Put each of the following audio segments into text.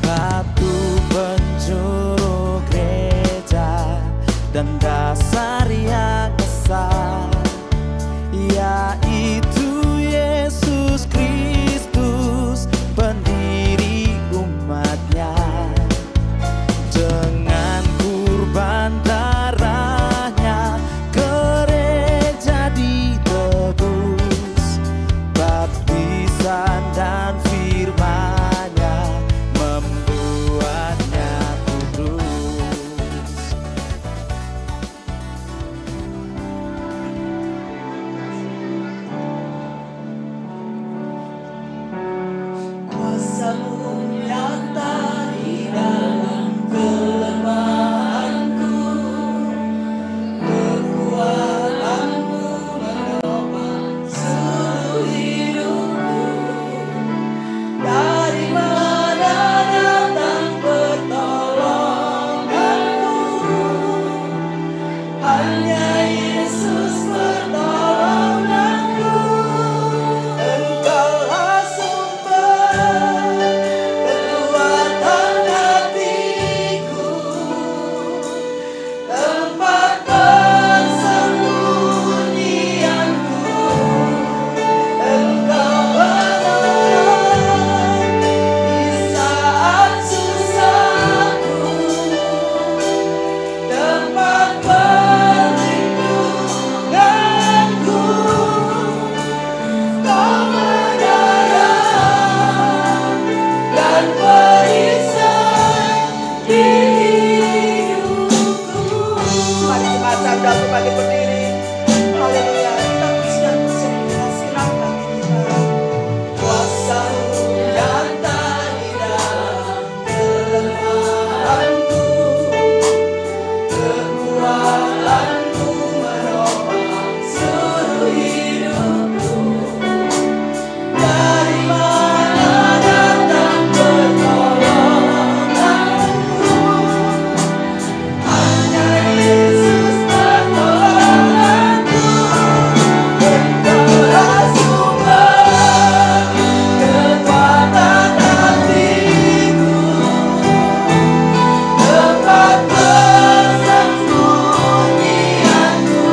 batu penjuru gereja dan dasar yang besar, yaitu Yesus Kristus, pendiri umatnya. Dengan kurban darahnya gereja ditebus, baptisan dan firman-Nya membuatnya kudus. Kuasa-Mu nyata di dalam kelemahanku, kekuatan-Mu menopang seluruh hidupku. Dari mana datang pertolonganku? Hanya Yesus pertolonganku. Engkaulah sumber kekuatan hatiku, tempat persembunyianku. Engkau penolong di saat susahku, tempat perlindunganku. Kau menolong dan perisai di hidupku. Mari jemaat Sanda kembali berdiri. Haleluya. Kita pujian bersama silang bagi kita. Kuasa-Mu nyata di dalam kelemahanku, kekuatan-Mu menopang seluruh hidupku. Dari mana datang pertolonganku? Hanya Yesus pertolonganku. Engkaulah sumber kekuatan hatiku, tempat persembunyianku.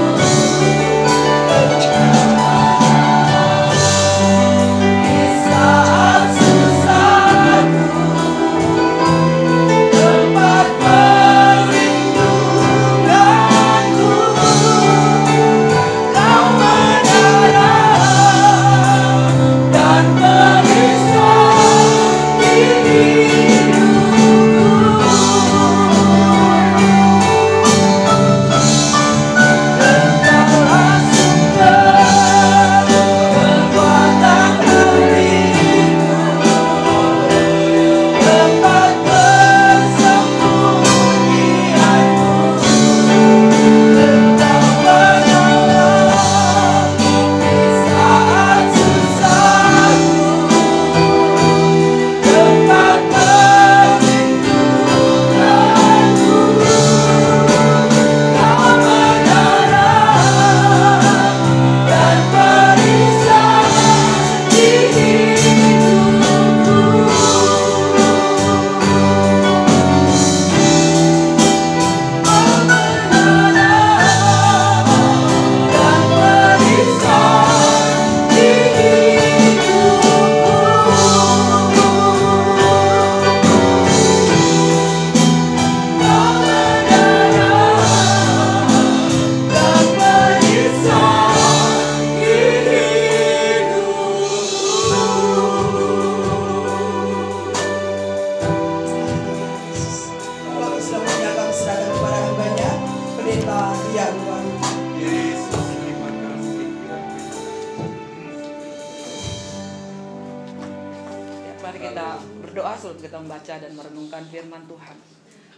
Di saat susahku, tempat perlindunganku. Kau menolong dan perisai di hidupku. Engkaulah sumber kekuatan hatiku, tempat persembunyianku. Engkau menolong di saat susahku, tempat perlindunganku. Kau menolong dan perisai di hidupku. Kau menolong dan perisai di Bapak sudah menyerahkan serahkan kepada hambanya, pendeta Rian Waru. Yesus, terima kasih. Ya, mari kita berdoa sebelum kita membaca dan merenungkan firman Tuhan.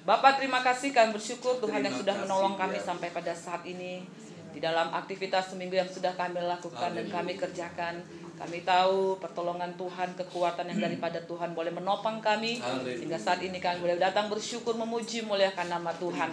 Bapak, terima kasih, kami bersyukur Tuhan yang sudah menolong kami sampai pada saat ini. Di dalam aktivitas seminggu yang sudah kami lakukan dan kami kerjakan, kami tahu pertolongan Tuhan, kekuatan yang daripada Tuhan boleh menopang kami. Sehingga saat ini kami boleh datang bersyukur, memuji, muliakan nama Tuhan.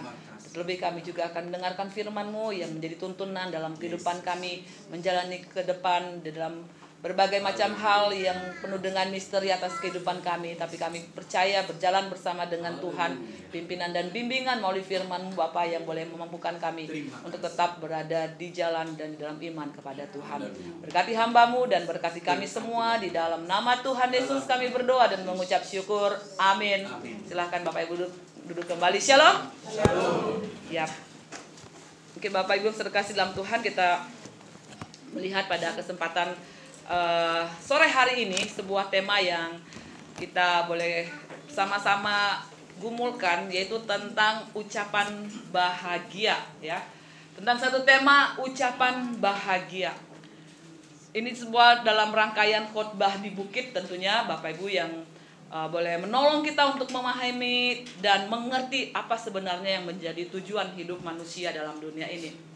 Terlebih kami juga akan mendengarkan firman-Mu yang menjadi tuntunan dalam kehidupan kami, menjalani ke depan di dalam berbagai macam hal yang penuh dengan misteri atas kehidupan kami, tapi kami percaya berjalan bersama dengan Tuhan, pimpinan dan bimbingan melalui firman-Mu Bapa yang boleh memampukan kami untuk tetap berada di jalan dan di dalam iman kepada Tuhan. Berkati hamba-Mu dan berkati kami semua, di dalam nama Tuhan Yesus kami berdoa dan mengucap syukur. Amin. Silahkan Bapak Ibu duduk kembali. Shalom. Ya. Mungkin Bapak Ibu yang terkasih dalam Tuhan, kita melihat pada kesempatan sore hari ini sebuah tema yang kita boleh sama-sama gumulkan, yaitu tentang ucapan bahagia, ya. Tentang satu tema ucapan bahagia. Ini sebuah dalam rangkaian khotbah di bukit, tentunya Bapak Ibu yang boleh menolong kita untuk memahami dan mengerti apa sebenarnya yang menjadi tujuan hidup manusia dalam dunia ini.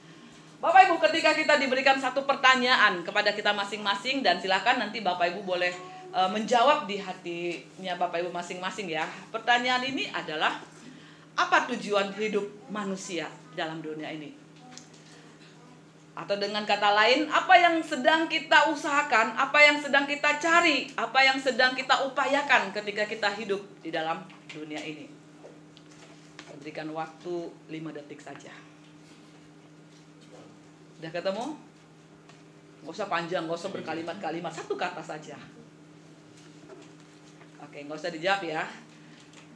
Bapak Ibu, ketika kita diberikan satu pertanyaan kepada kita masing-masing, dan silakan nanti Bapak Ibu boleh menjawab di hatinya Bapak Ibu masing-masing, ya. Pertanyaan ini adalah, apa tujuan hidup manusia dalam dunia ini? Atau dengan kata lain, apa yang sedang kita usahakan, apa yang sedang kita cari, apa yang sedang kita upayakan ketika kita hidup di dalam dunia ini? Berikan waktu 5 detik saja. Udah ketemu? Gak usah panjang, gak usah berkalimat-kalimat, satu kata saja. Oke, gak usah dijawab ya.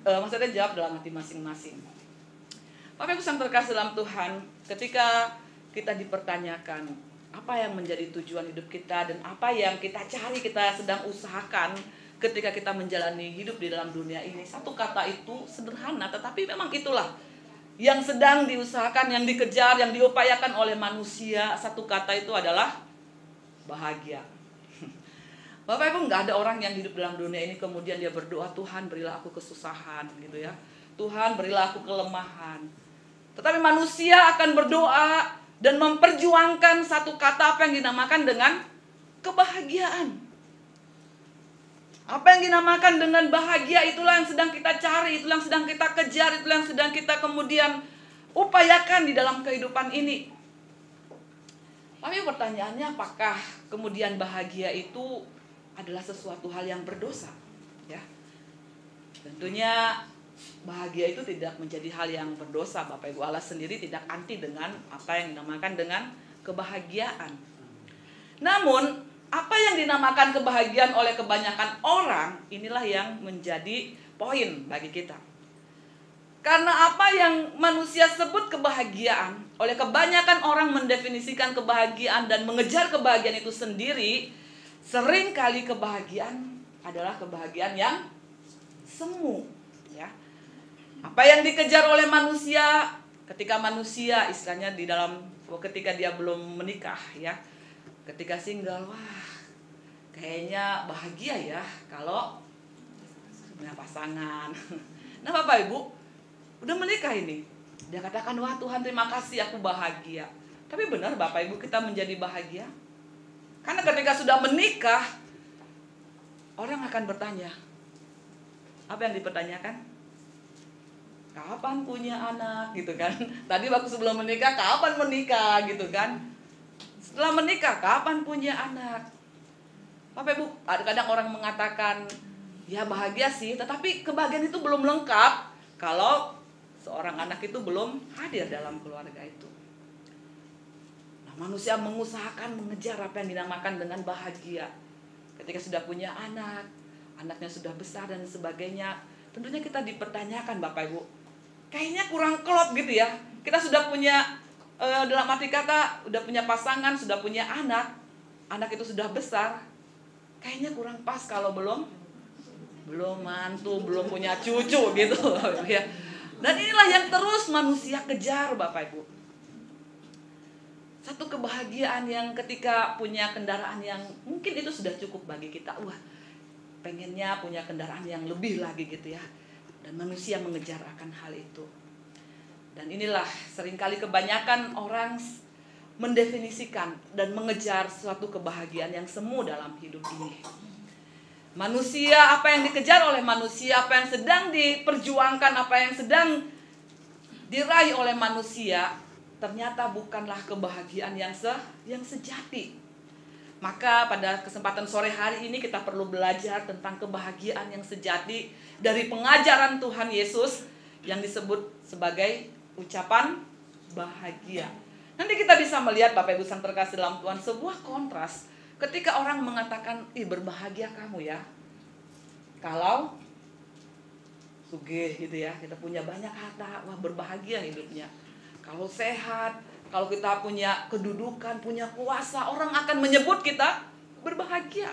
Maksudnya jawab dalam hati masing-masing. Bapak Ibu yang terkasih dalam Tuhan, ketika kita dipertanyakan apa yang menjadi tujuan hidup kita dan apa yang kita cari, kita sedang usahakan ketika kita menjalani hidup di dalam dunia ini, satu kata itu sederhana, tetapi memang itulah yang sedang diusahakan, yang dikejar, yang diupayakan oleh manusia. Satu kata itu adalah bahagia. Bapak Ibu, nggak ada orang yang hidup dalam dunia ini kemudian dia berdoa, Tuhan berilah aku kesusahan, gitu ya. Tuhan berilah aku kelemahan. Tetapi manusia akan berdoa dan memperjuangkan satu kata, apa yang dinamakan dengan kebahagiaan. Apa yang dinamakan dengan bahagia, itulah yang sedang kita cari, itulah yang sedang kita kejar, itulah yang sedang kita kemudian upayakan di dalam kehidupan ini. Tapi pertanyaannya, apakah kemudian bahagia itu adalah sesuatu hal yang berdosa? Ya, tentunya bahagia itu tidak menjadi hal yang berdosa. Bapak Ibu, Allah sendiri tidak anti dengan apa yang dinamakan dengan kebahagiaan. Namun apa yang dinamakan kebahagiaan oleh kebanyakan orang, inilah yang menjadi poin bagi kita. Karena apa yang manusia sebut kebahagiaan, oleh kebanyakan orang mendefinisikan kebahagiaan dan mengejar kebahagiaan itu sendiri, seringkali kebahagiaan adalah kebahagiaan yang semu, ya. Apa yang dikejar oleh manusia ketika manusia, istilahnya di dalam ketika dia belum menikah, ya. Ketika single, wah, kayaknya bahagia ya kalau punya pasangan. Nah Bapak Ibu, udah menikah ini, dia katakan, wah Tuhan terima kasih aku bahagia. Tapi benar Bapak Ibu kita menjadi bahagia? Karena ketika sudah menikah, orang akan bertanya, apa yang dipertanyakan? Kapan punya anak, gitu kan? Tadi waktu sebelum menikah, kapan menikah, gitu kan? Setelah menikah, kapan punya anak? Bapak Ibu, kadang orang mengatakan, ya bahagia sih, tetapi kebahagiaan itu belum lengkap kalau seorang anak itu belum hadir dalam keluarga itu. Nah, manusia mengusahakan mengejar apa yang dinamakan dengan bahagia. Ketika sudah punya anak, anaknya sudah besar dan sebagainya, tentunya kita dipertanyakan Bapak Ibu, kayaknya kurang klop gitu ya. Kita sudah punya dalam arti kata udah punya pasangan, sudah punya anak itu sudah besar, kayaknya kurang pas kalau belum mantu, belum punya cucu gitu ya. Dan inilah yang terus manusia kejar Bapak Ibu. Satu kebahagiaan yang ketika punya kendaraan yang mungkin itu sudah cukup bagi kita, wah pengennya punya kendaraan yang lebih lagi gitu ya. Dan manusia mengejar akan hal itu. Dan inilah seringkali kebanyakan orang mendefinisikan dan mengejar suatu kebahagiaan yang semu dalam hidup ini. Manusia, apa yang dikejar oleh manusia, apa yang sedang diperjuangkan, apa yang sedang diraih oleh manusia, ternyata bukanlah kebahagiaan yang sejati. Maka pada kesempatan sore hari ini kita perlu belajar tentang kebahagiaan yang sejati dari pengajaran Tuhan Yesus yang disebut sebagai ucapan bahagia. Nanti kita bisa melihat Bapak Ibu yang terkasih dalam Tuhan sebuah kontras ketika orang mengatakan, berbahagia kamu ya kalau sugih gitu ya, kita punya banyak harta, wah berbahagia hidupnya. Kalau sehat, kalau kita punya kedudukan, punya kuasa, orang akan menyebut kita berbahagia.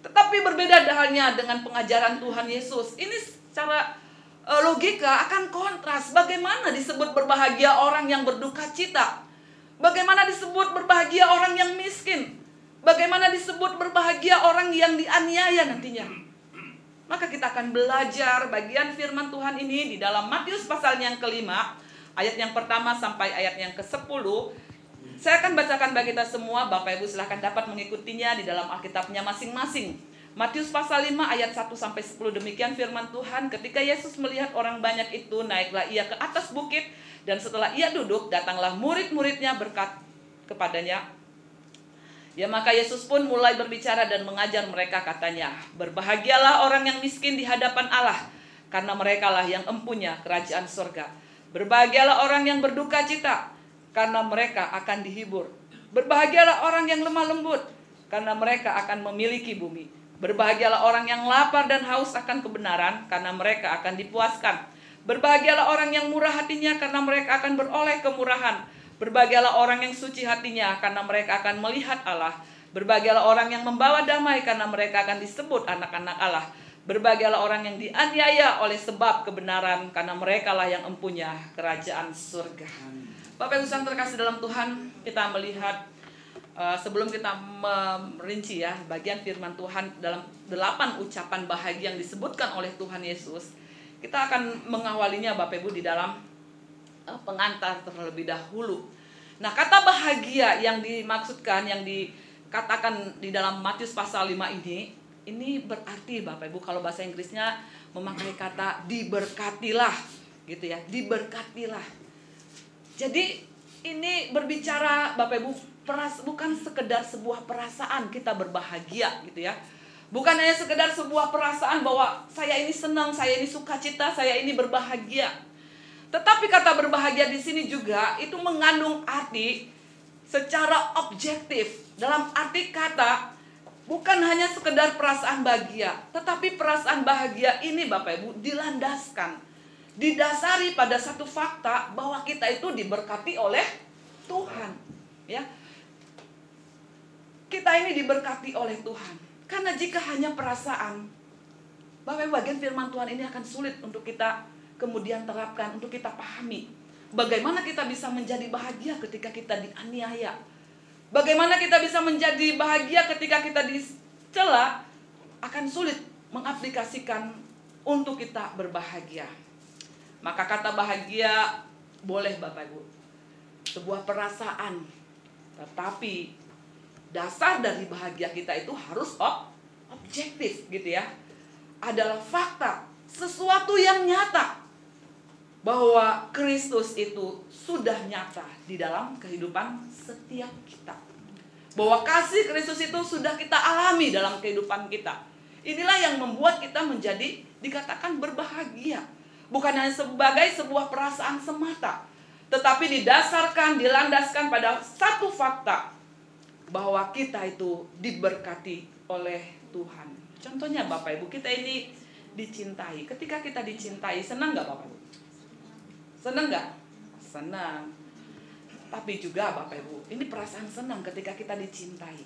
Tetapi berbeda halnya dengan pengajaran Tuhan Yesus. Ini secara logika akan kontras. Bagaimana disebut berbahagia orang yang berduka cita? Bagaimana disebut berbahagia orang yang miskin? Bagaimana disebut berbahagia orang yang dianiaya nantinya? Maka kita akan belajar bagian firman Tuhan ini di dalam Matius pasal yang kelima, ayat yang pertama sampai ayat yang ke-10. Saya akan bacakan bagi kita semua. Bapak Ibu silahkan dapat mengikutinya di dalam Alkitabnya masing-masing. Matius pasal 5 ayat 1 sampai 10. Demikian firman Tuhan. Ketika Yesus melihat orang banyak itu, naiklah ia ke atas bukit, dan setelah ia duduk, datanglah murid-muridnya berkat kepadanya. Ya, maka Yesus pun mulai berbicara dan mengajar mereka, katanya, berbahagialah orang yang miskin di hadapan Allah, karena merekalah yang empunya kerajaan surga. Berbahagialah orang yang berduka cita, karena mereka akan dihibur. Berbahagialah orang yang lemah lembut, karena mereka akan memiliki bumi. Berbahagialah orang yang lapar dan haus akan kebenaran, karena mereka akan dipuaskan. Berbahagialah orang yang murah hatinya, karena mereka akan beroleh kemurahan. Berbahagialah orang yang suci hatinya, karena mereka akan melihat Allah. Berbahagialah orang yang membawa damai, karena mereka akan disebut anak-anak Allah. Berbahagialah orang yang dianiaya oleh sebab kebenaran, karena merekalah yang empunya kerajaan surga. Bapak Ibu yang terkasih dalam Tuhan, kita melihat sebelum kita merinci ya bagian firman Tuhan dalam 8 ucapan bahagia yang disebutkan oleh Tuhan Yesus, kita akan mengawalinya Bapak Ibu di dalam pengantar terlebih dahulu. Nah, kata bahagia yang dimaksudkan, yang dikatakan di dalam Matius pasal 5 ini berarti Bapak Ibu, kalau bahasa Inggrisnya memakai kata diberkatilah gitu ya, diberkatilah. Jadi ini berbicara Bapak Ibu, bukan sekedar sebuah perasaan kita berbahagia gitu ya. Bukan hanya sekedar sebuah perasaan bahwa saya ini senang, saya ini sukacita, saya ini berbahagia. Tetapi kata berbahagia di sini juga itu mengandung arti secara objektif. Dalam arti kata bukan hanya sekedar perasaan bahagia, tetapi perasaan bahagia ini Bapak Ibu dilandaskan, didasari pada satu fakta bahwa kita itu diberkati oleh Tuhan. Ya, kita ini diberkati oleh Tuhan. Karena jika hanya perasaan, Bapak Ibu, bagian firman Tuhan ini akan sulit untuk kita kemudian terapkan, untuk kita pahami. Bagaimana kita bisa menjadi bahagia ketika kita dianiaya? Bagaimana kita bisa menjadi bahagia ketika kita dicela? Akan sulit mengaplikasikan untuk kita berbahagia. Maka kata bahagia boleh Bapak Ibu, sebuah perasaan, tetapi dasar dari bahagia kita itu harus objektif gitu ya. Adalah fakta, sesuatu yang nyata bahwa Kristus itu sudah nyata di dalam kehidupan setiap kita. Bahwa kasih Kristus itu sudah kita alami dalam kehidupan kita. Inilah yang membuat kita menjadi dikatakan berbahagia. Bukan hanya sebagai sebuah perasaan semata, tetapi didasarkan, dilandaskan pada satu fakta bahwa kita itu diberkati oleh Tuhan. Contohnya Bapak Ibu, kita ini dicintai. Ketika kita dicintai, senang gak Bapak Ibu? Senang gak? Senang. Tapi juga Bapak Ibu, ini perasaan senang ketika kita dicintai.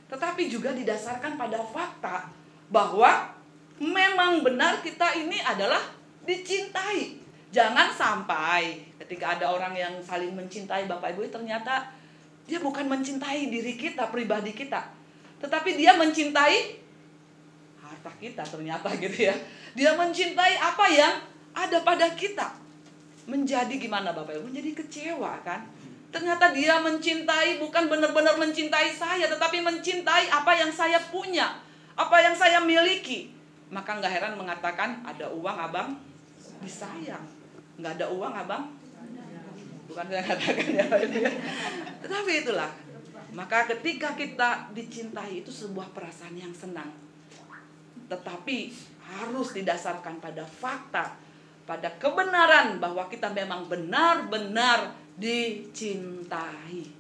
Tetapi juga didasarkan pada fakta bahwa memang benar kita ini adalah dicintai. Jangan sampai ketika ada orang yang saling mencintai Bapak Ibu, ternyata dia bukan mencintai diri kita, pribadi kita, tetapi dia mencintai harta kita ternyata gitu ya. Dia mencintai apa yang ada pada kita. Menjadi gimana Bapak Ibu? Menjadi kecewa kan? Ternyata dia mencintai bukan benar-benar mencintai saya, tetapi mencintai apa yang saya punya, apa yang saya miliki. Maka nggak heran mengatakan, ada uang abang disayang, nggak ada uang abang. Bukan saya katakan ya, tetapi itulah Maka ketika kita dicintai itu sebuah perasaan yang senang. Tetapi harus didasarkan pada fakta, pada kebenaran bahwa kita memang benar-benar dicintai.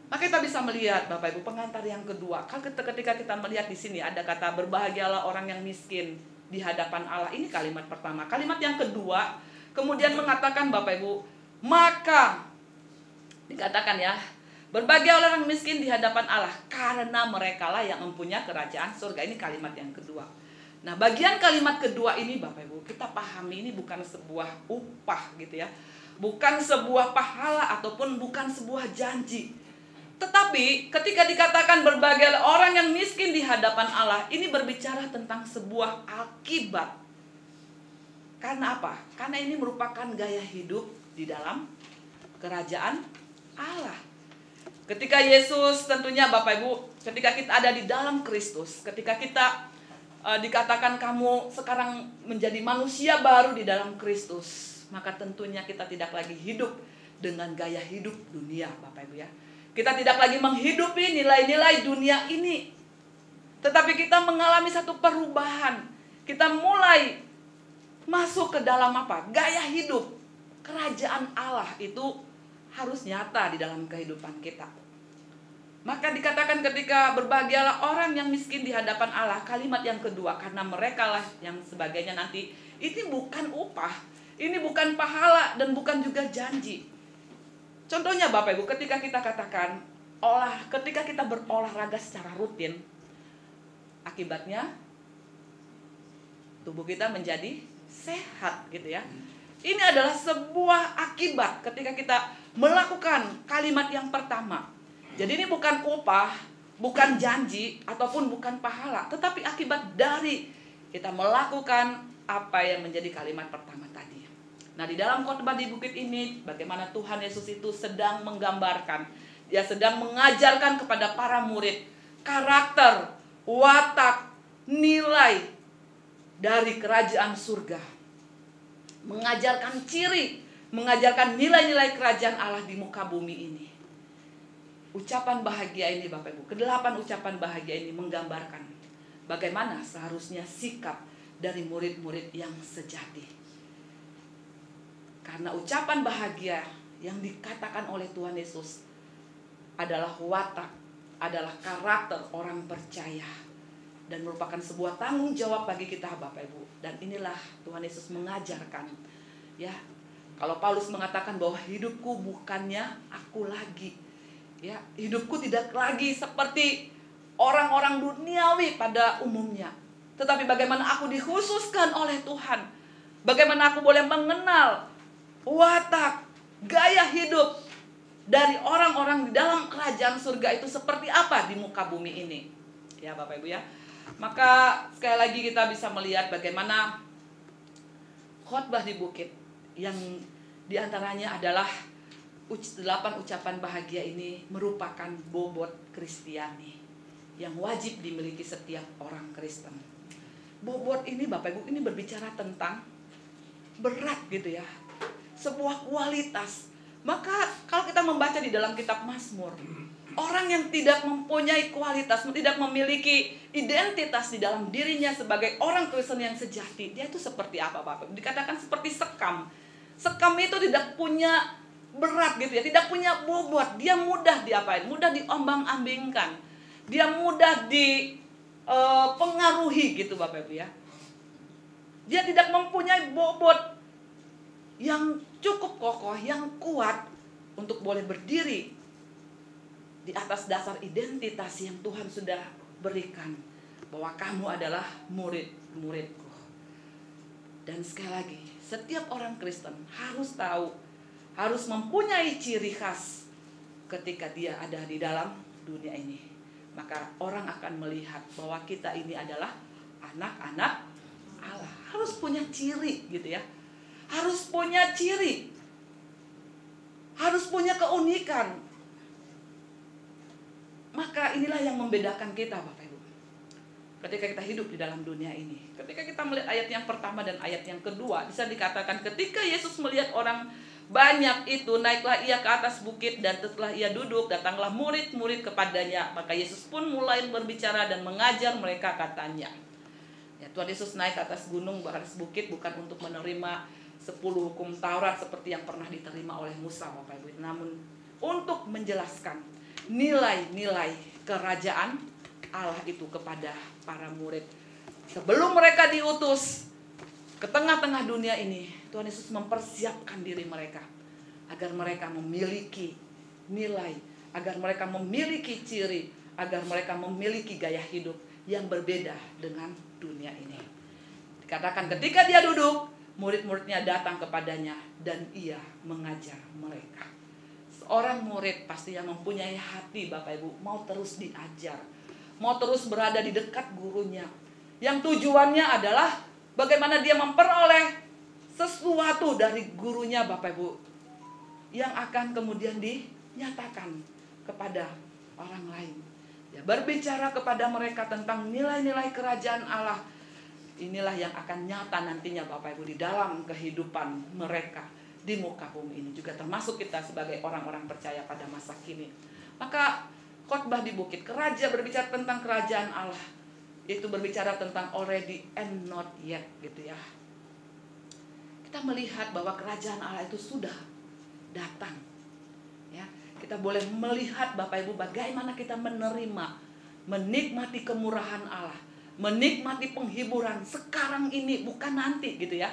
Maka kita bisa melihat Bapak Ibu pengantar yang kedua. Ketika kita melihat di sini ada kata berbahagialah orang yang miskin di hadapan Allah. Ini kalimat pertama. Kalimat yang kedua kemudian mengatakan Bapak Ibu, maka dikatakan ya, berbahagialah orang miskin di hadapan Allah karena merekalah yang mempunyai kerajaan surga. Ini kalimat yang kedua. Nah, bagian kalimat kedua ini Bapak Ibu, kita pahami ini bukan sebuah upah gitu ya. Bukan sebuah pahala ataupun bukan sebuah janji. Tetapi ketika dikatakan berbahagialah orang yang miskin di hadapan Allah, ini berbicara tentang sebuah akibat. Karena apa? Karena ini merupakan gaya hidup di dalam kerajaan Allah. Ketika Yesus tentunya Bapak Ibu, ketika kita ada di dalam Kristus, ketika kita dikatakan kamu sekarang menjadi manusia baru di dalam Kristus, maka tentunya kita tidak lagi hidup dengan gaya hidup dunia Bapak Ibu ya. Kita tidak lagi menghidupi nilai-nilai dunia ini. Tetapi kita mengalami satu perubahan. Kita mulai masuk ke dalam apa? Gaya hidup. Kerajaan Allah itu harus nyata di dalam kehidupan kita. Maka dikatakan ketika berbahagialah orang yang miskin di hadapan Allah. Kalimat yang kedua, karena merekalah yang sebagainya nanti. Ini bukan upah. Ini bukan pahala dan bukan juga janji. Contohnya Bapak Ibu, ketika kita katakan ketika kita berolahraga secara rutin, akibatnya tubuh kita menjadi sehat gitu ya. Ini adalah sebuah akibat ketika kita melakukan kalimat yang pertama. Jadi ini bukan upah, bukan janji ataupun bukan pahala, tetapi akibat dari kita melakukan apa yang menjadi kalimat pertama tadi. Nah, di dalam khotbah di bukit ini, bagaimana Tuhan Yesus itu sedang menggambarkan, Dia sedang mengajarkan kepada para murid karakter, watak, nilai dari kerajaan surga. Mengajarkan ciri, mengajarkan nilai-nilai kerajaan Allah di muka bumi ini. Ucapan bahagia ini Bapak Ibu, ke-8 ucapan bahagia ini menggambarkan bagaimana seharusnya sikap dari murid-murid yang sejati. Karena ucapan bahagia yang dikatakan oleh Tuhan Yesus adalah watak, adalah karakter orang percaya. Dan merupakan sebuah tanggung jawab bagi kita Bapak Ibu. Dan inilah Tuhan Yesus mengajarkan. Ya, kalau Paulus mengatakan bahwa hidupku bukannya aku lagi. Ya, hidupku tidak lagi seperti orang-orang duniawi pada umumnya. Tetapi bagaimana aku dikhususkan oleh Tuhan. Bagaimana aku boleh mengenal watak, gaya hidup dari orang-orang di dalam kerajaan surga itu seperti apa di muka bumi ini. Ya Bapak Ibu ya. Maka sekali lagi kita bisa melihat bagaimana khotbah di bukit yang diantaranya adalah 8 ucapan bahagia ini merupakan bobot Kristiani yang wajib dimiliki setiap orang Kristen. Bobot ini Bapak Ibu ini berbicara tentang berat gitu ya. Sebuah kualitas. Maka kalau kita membaca di dalam kitab Mazmur, orang yang tidak mempunyai kualitas, tidak memiliki identitas di dalam dirinya sebagai orang Kristen yang sejati, dia itu seperti apa Bapak? Dikatakan seperti sekam. Sekam itu tidak punya berat gitu ya, tidak punya bobot. Dia mudah diapain? Mudah diombang-ambingkan. Dia mudah dipengaruhi gitu Bapak Ibu ya. Dia tidak mempunyai bobot yang cukup kokoh, yang kuat untuk boleh berdiri di atas dasar identitas yang Tuhan sudah berikan, bahwa kamu adalah murid-muridku. Dan sekali lagi, setiap orang Kristen harus tahu, harus mempunyai ciri khas ketika dia ada di dalam dunia ini. Maka orang akan melihat bahwa kita ini adalah anak-anak Allah. Harus punya ciri gitu ya. Harus punya ciri. Harus punya keunikan. Maka inilah yang membedakan kita Bapak Ibu. ketika kita hidup di dalam dunia ini. Ketika kita melihat ayat yang pertama dan ayat yang kedua, bisa dikatakan ketika Yesus melihat orang banyak itu, naiklah ia ke atas bukit, dan setelah ia duduk, datanglah murid-murid kepadanya. Maka Yesus pun mulai berbicara dan mengajar mereka, katanya. Ya, Tuhan Yesus naik ke atas gunung, ke atas bukit, bukan untuk menerima 10 hukum Taurat seperti yang pernah diterima oleh Musa, Bapak Ibu, namun untuk menjelaskan nilai-nilai kerajaan Allah itu kepada para murid. Sebelum mereka diutus ke tengah-tengah dunia ini, Tuhan Yesus mempersiapkan diri mereka agar mereka memiliki nilai, agar mereka memiliki ciri, agar mereka memiliki gaya hidup yang berbeda dengan dunia ini. Dikatakan ketika dia duduk, murid-muridnya datang kepadanya dan ia mengajar mereka. Seorang murid pasti yang mempunyai hati, Bapak Ibu, mau terus diajar, mau terus berada di dekat gurunya, yang tujuannya adalah bagaimana dia memperoleh sesuatu dari gurunya, Bapak Ibu, yang akan kemudian dinyatakan kepada orang lain. Ya, berbicara kepada mereka tentang nilai-nilai kerajaan Allah. Inilah yang akan nyata nantinya, Bapak Ibu, di dalam kehidupan mereka di muka bumi ini, juga termasuk kita sebagai orang-orang percaya pada masa kini. Maka khotbah di bukit, kerajaan, berbicara tentang kerajaan Allah, itu berbicara tentang already and not yet, gitu ya. Kita melihat bahwa kerajaan Allah itu sudah datang. Ya, kita boleh melihat, Bapak Ibu, bagaimana kita menerima, menikmati kemurahan Allah, menikmati penghiburan sekarang ini, bukan nanti, gitu ya.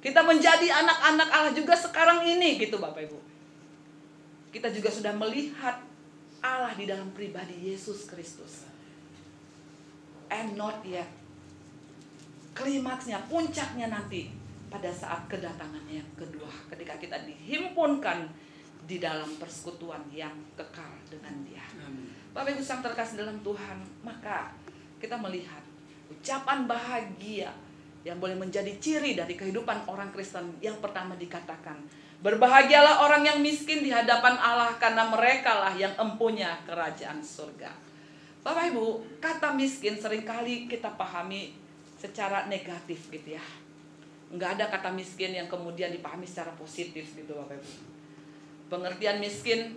Kita menjadi anak-anak Allah juga sekarang ini, gitu Bapak Ibu. Kita juga sudah melihat Allah di dalam pribadi Yesus Kristus. And not yet. Klimaksnya, puncaknya nanti pada saat kedatangannya yang kedua, ketika kita dihimpunkan di dalam persekutuan yang kekal dengan Dia. Bapak Ibu sang terkasih dalam Tuhan, maka kita melihat ucapan bahagia yang boleh menjadi ciri dari kehidupan orang Kristen. Yang pertama dikatakan, berbahagialah orang yang miskin di hadapan Allah, karena merekalah yang empunya kerajaan surga. Bapak Ibu, kata miskin seringkali kita pahami secara negatif, gitu ya. Enggak ada kata miskin yang kemudian dipahami secara positif, gitu Bapak Ibu. Pengertian miskin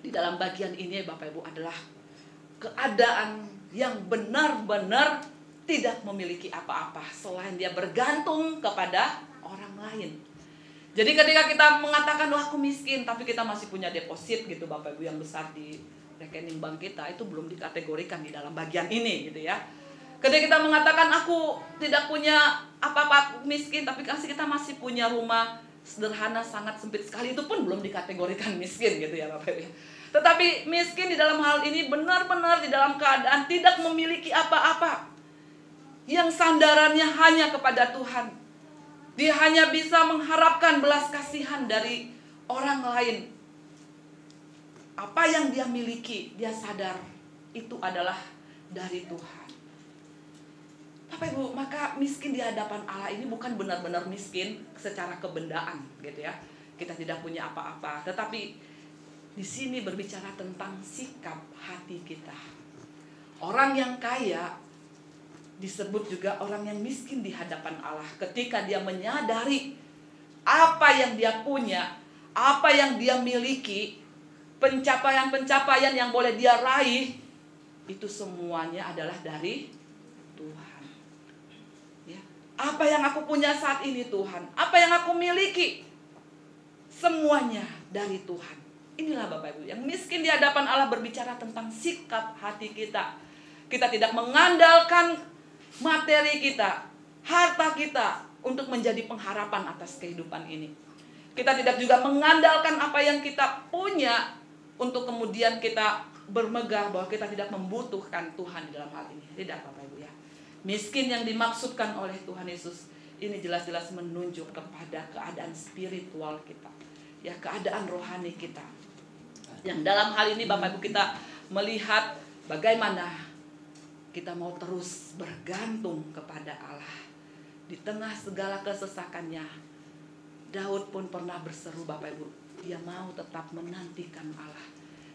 di dalam bagian ini, Bapak Ibu, adalah keadaan yang benar-benar tidak memiliki apa-apa selain dia bergantung kepada orang lain. Jadi ketika kita mengatakan, wah aku miskin, tapi kita masih punya deposit, gitu Bapak Ibu, yang besar di rekening bank kita, itu belum dikategorikan di dalam bagian ini, gitu ya. Ketika kita mengatakan aku tidak punya apa-apa, miskin, tapi kita masih punya rumah sederhana sangat sempit sekali, itu pun belum dikategorikan miskin, gitu ya Bapak Ibu. Tetapi miskin di dalam hal ini benar-benar di dalam keadaan tidak memiliki apa-apa, yang sandarannya hanya kepada Tuhan. Dia hanya bisa mengharapkan belas kasihan dari orang lain. Apa yang dia miliki, dia sadar itu adalah dari Tuhan. Bapak Ibu, maka miskin di hadapan Allah ini bukan benar-benar miskin secara kebendaan, gitu ya. Kita tidak punya apa-apa, tetapi di sini berbicara tentang sikap hati kita. Orang yang kaya disebut juga orang yang miskin di hadapan Allah ketika dia menyadari apa yang dia punya, apa yang dia miliki, pencapaian-pencapaian yang boleh dia raih, itu semuanya adalah dari Tuhan. Ya. Apa yang aku punya saat ini Tuhan, apa yang aku miliki, semuanya dari Tuhan. Inilah Bapak Ibu, yang miskin di hadapan Allah berbicara tentang sikap hati kita. Kita tidak mengandalkan materi kita, harta kita untuk menjadi pengharapan atas kehidupan ini. Kita tidak juga mengandalkan apa yang kita punya untuk kemudian kita bermegah bahwa kita tidak membutuhkan Tuhan di dalam hal ini. Tidak Bapak Ibu ya. Miskin yang dimaksudkan oleh Tuhan Yesus ini jelas-jelas menunjuk kepada keadaan spiritual kita, ya, keadaan rohani kita. Yang dalam hal ini Bapak Ibu kita melihat bagaimana kita mau terus bergantung kepada Allah. Di tengah segala kesesakannya, Daud pun pernah berseru Bapak Ibu, dia mau tetap menantikan Allah.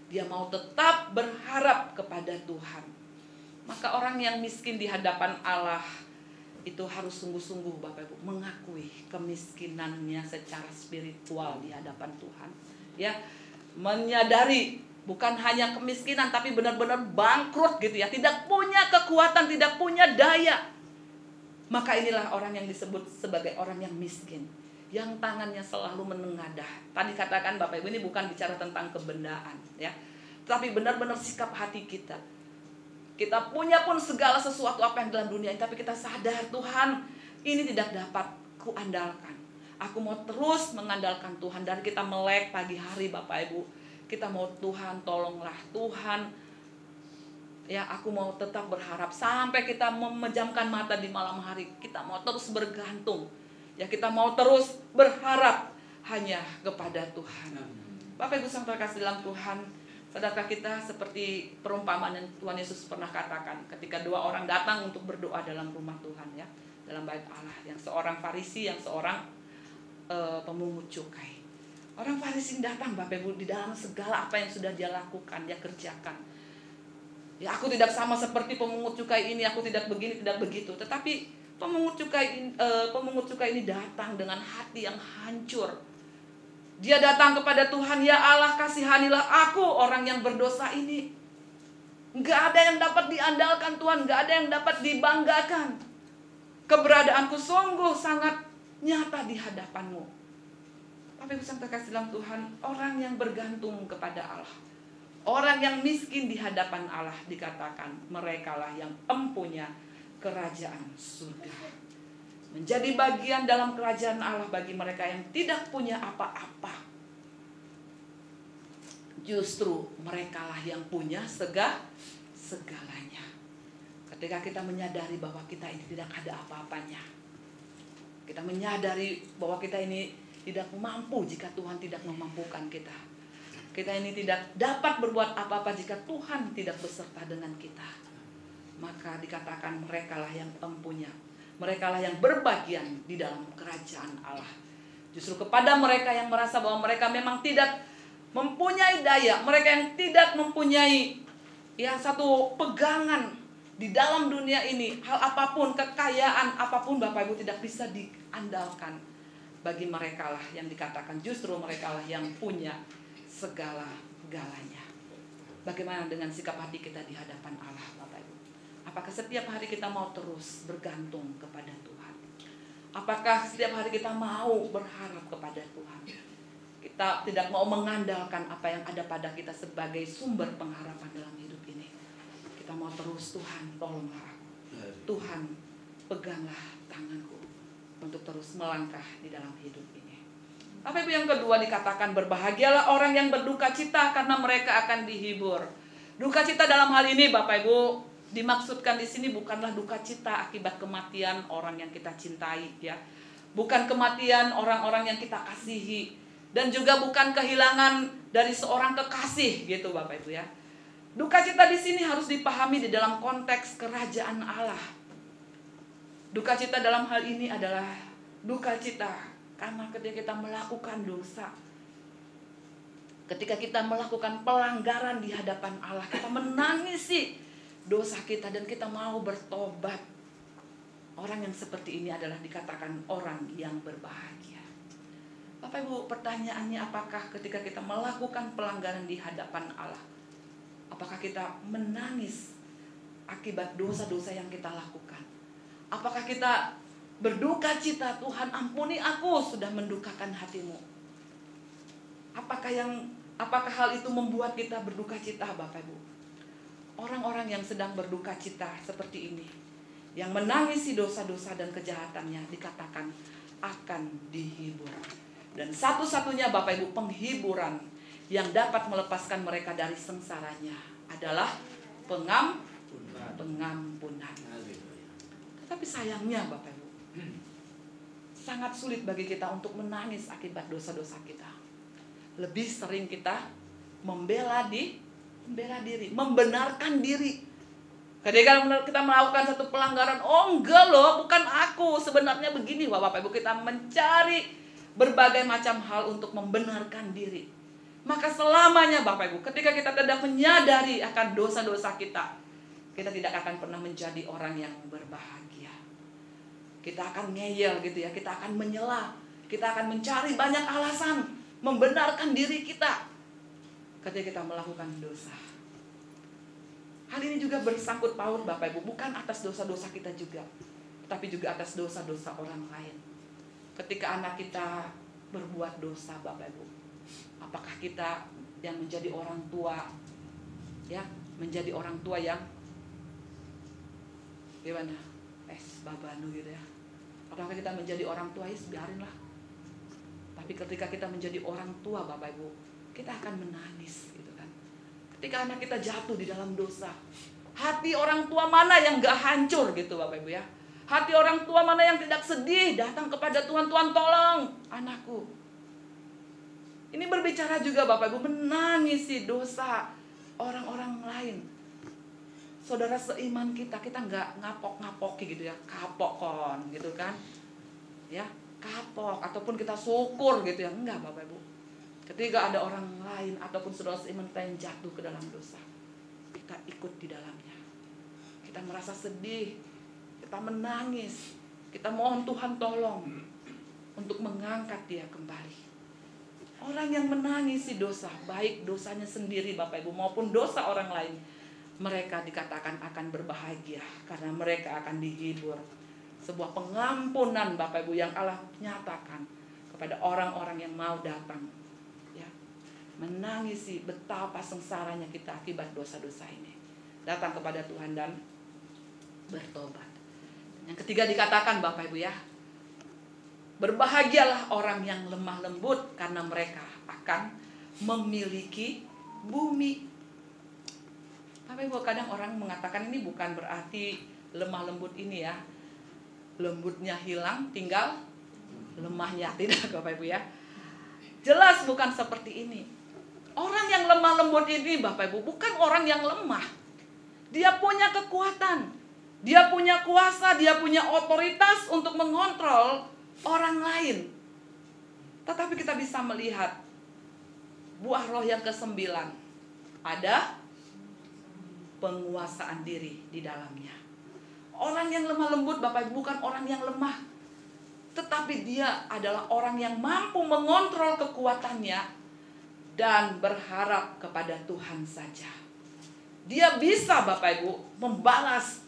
Dia mau tetap berharap kepada Tuhan. Maka orang yang miskin di hadapan Allah itu harus sungguh-sungguh Bapak Ibu mengakui kemiskinannya secara spiritual di hadapan Tuhan. Ya, menyadari bukan hanya kemiskinan tapi benar-benar bangkrut gitu ya, tidak punya kekuatan, tidak punya daya. Maka inilah orang yang disebut sebagai orang yang miskin, yang tangannya selalu menengadah. Tadi katakan Bapak Ibu, ini bukan bicara tentang kebendaan ya, tapi benar-benar sikap hati kita. Kita punya pun segala sesuatu apa yang dalam dunia ini, tapi kita sadar Tuhan ini tidak dapat kuandalkan. Aku mau terus mengandalkan Tuhan. Dan kita melek pagi hari Bapak Ibu, kita mau Tuhan tolonglah, Tuhan ya aku mau tetap berharap sampai kita memejamkan mata di malam hari. Kita mau terus bergantung ya, kita mau terus berharap hanya kepada Tuhan. Bapak Ibu yang terkasih dalam Tuhan, sadarkah kita seperti perumpamaan yang Tuhan Yesus pernah katakan ketika dua orang datang untuk berdoa dalam rumah Tuhan ya, dalam bait Allah, yang seorang Farisi, yang seorang pemungut cukai. Orang Farisi datang Bapak Ibu di dalam segala apa yang sudah dia lakukan, dia kerjakan. Ya, aku tidak sama seperti pemungut cukai ini, aku tidak begini, tidak begitu. Tetapi pemungut cukai ini datang dengan hati yang hancur. Dia datang kepada Tuhan, ya Allah kasihanilah aku orang yang berdosa ini. Enggak ada yang dapat diandalkan Tuhan, enggak ada yang dapat dibanggakan. Keberadaanku sungguh sangat nyata di hadapan-Mu. Bapak Ibu yang terkasih dalam Tuhan, orang yang bergantung kepada Allah, orang yang miskin di hadapan Allah, dikatakan merekalah yang empunya kerajaan surga. Menjadi bagian dalam kerajaan Allah bagi mereka yang tidak punya apa-apa. Justru merekalah yang punya segalanya. Ketika kita menyadari bahwa kita ini tidak ada apa-apanya, kita menyadari bahwa kita ini tidak mampu jika Tuhan tidak memampukan kita. Kita ini tidak dapat berbuat apa-apa jika Tuhan tidak beserta dengan kita. Maka dikatakan merekalah yang empunya, merekalah yang berbagian di dalam kerajaan Allah. Justru kepada mereka yang merasa bahwa mereka memang tidak mempunyai daya, mereka yang tidak mempunyai ya satu pegangan di dalam dunia ini, hal apapun, kekayaan apapun Bapak Ibu tidak bisa diandalkan. Bagi merekalah yang dikatakan justru merekalah yang punya segala-galanya. Bagaimana dengan sikap hati kita di hadapan Allah Bapak Ibu? Apakah setiap hari kita mau terus bergantung kepada Tuhan? Apakah setiap hari kita mau berharap kepada Tuhan? Kita tidak mau mengandalkan apa yang ada pada kita sebagai sumber pengharapan dalam hidup ini. Kita mau terus, Tuhan tolonglah aku, Tuhan peganglah tanganku untuk terus melangkah di dalam hidup ini. Bapak Ibu yang kedua dikatakan berbahagialah orang yang berduka cita karena mereka akan dihibur. Duka cita dalam hal ini Bapak Ibu dimaksudkan di sini bukanlah duka cita akibat kematian orang yang kita cintai ya. Bukan kematian orang-orang yang kita kasihi, dan juga bukan kehilangan dari seorang kekasih gitu Bapak Ibu ya. Duka cita di sini harus dipahami di dalam konteks kerajaan Allah. Duka cita dalam hal ini adalah duka cita karena ketika kita melakukan dosa, ketika kita melakukan pelanggaran di hadapan Allah, kita menangisi dosa kita dan kita mau bertobat. Orang yang seperti ini adalah dikatakan orang yang berbahagia. Bapak Ibu, pertanyaannya apakah ketika kita melakukan pelanggaran di hadapan Allah, apakah kita menangis akibat dosa-dosa yang kita lakukan? Apakah kita berduka cita, Tuhan ampuni aku sudah mendukakan hatimu? Apakah hal itu membuat kita berduka cita Bapak Ibu? Orang-orang yang sedang berduka cita seperti ini, yang menangisi dosa-dosa dan kejahatannya, dikatakan akan dihibur. Dan satu-satunya Bapak Ibu penghiburan yang dapat melepaskan mereka dari sengsaranya adalah pengampunan. Tetapi sayangnya Bapak Ibu, sangat sulit bagi kita untuk menangis akibat dosa-dosa kita. Lebih sering kita membela diri, membenarkan diri. Ketika kita melakukan satu pelanggaran, oh enggak loh, bukan aku, sebenarnya begini. Wah Bapak Ibu, kita mencari berbagai macam hal untuk membenarkan diri. Maka selamanya Bapak Ibu, ketika kita tidak menyadari akan dosa-dosa kita, kita tidak akan pernah menjadi orang yang berbahagia. Kita akan ngeyel gitu ya, kita akan menyela, kita akan mencari banyak alasan membenarkan diri kita ketika kita melakukan dosa. Hal ini juga bersangkut paut Bapak Ibu, bukan atas dosa-dosa kita juga, tapi juga atas dosa-dosa orang lain. Ketika anak kita berbuat dosa Bapak Ibu, apakah kita yang menjadi orang tua, ya, menjadi orang tua yang gimana? Babanu gitu ya. Apakah kita menjadi orang tua, ya biarinlah. Tapi ketika kita menjadi orang tua Bapak Ibu, kita akan menangis gitu kan. Ketika anak kita jatuh di dalam dosa, hati orang tua mana yang gak hancur gitu Bapak Ibu ya. Hati orang tua mana yang tidak sedih datang kepada Tuhan, Tuhan tolong anakku. Ini berbicara juga Bapak Ibu menangisi dosa orang-orang lain. Saudara seiman kita nggak ngapok-ngapoki gitu ya, kapok gitu kan. Ya, kapok ataupun kita syukur gitu ya, enggak Bapak Ibu. Ketika ada orang lain ataupun saudara seiman kita yang jatuh ke dalam dosa, kita ikut di dalamnya. Kita merasa sedih, kita menangis, kita mohon Tuhan tolong untuk mengangkat dia kembali. Orang yang menangisi dosa, baik dosanya sendiri Bapak Ibu maupun dosa orang lain, mereka dikatakan akan berbahagia karena mereka akan dihibur. Sebuah pengampunan Bapak Ibu yang Allah nyatakan kepada orang-orang yang mau datang, ya, menangisi betapa sengsaranya kita akibat dosa-dosa ini, datang kepada Tuhan dan bertobat. Yang ketiga dikatakan Bapak Ibu ya, berbahagialah orang yang lemah lembut karena mereka akan memiliki bumi. Bapak Ibu, kadang orang mengatakan ini bukan berarti lemah lembut ini ya, lembutnya hilang tinggal lemahnya. Tidak Bapak Ibu ya, jelas bukan seperti ini. Orang yang lemah lembut ini Bapak Ibu bukan orang yang lemah. Dia punya kekuatan, dia punya kuasa, dia punya otoritas untuk mengontrol orang lain. Tetapi kita bisa melihat buah roh yang ke-9, ada penguasaan diri di dalamnya. Orang yang lemah lembut Bapak Ibu bukan orang yang lemah, tetapi dia adalah orang yang mampu mengontrol kekuatannya dan berharap kepada Tuhan saja. Dia bisa Bapak Ibu membalas.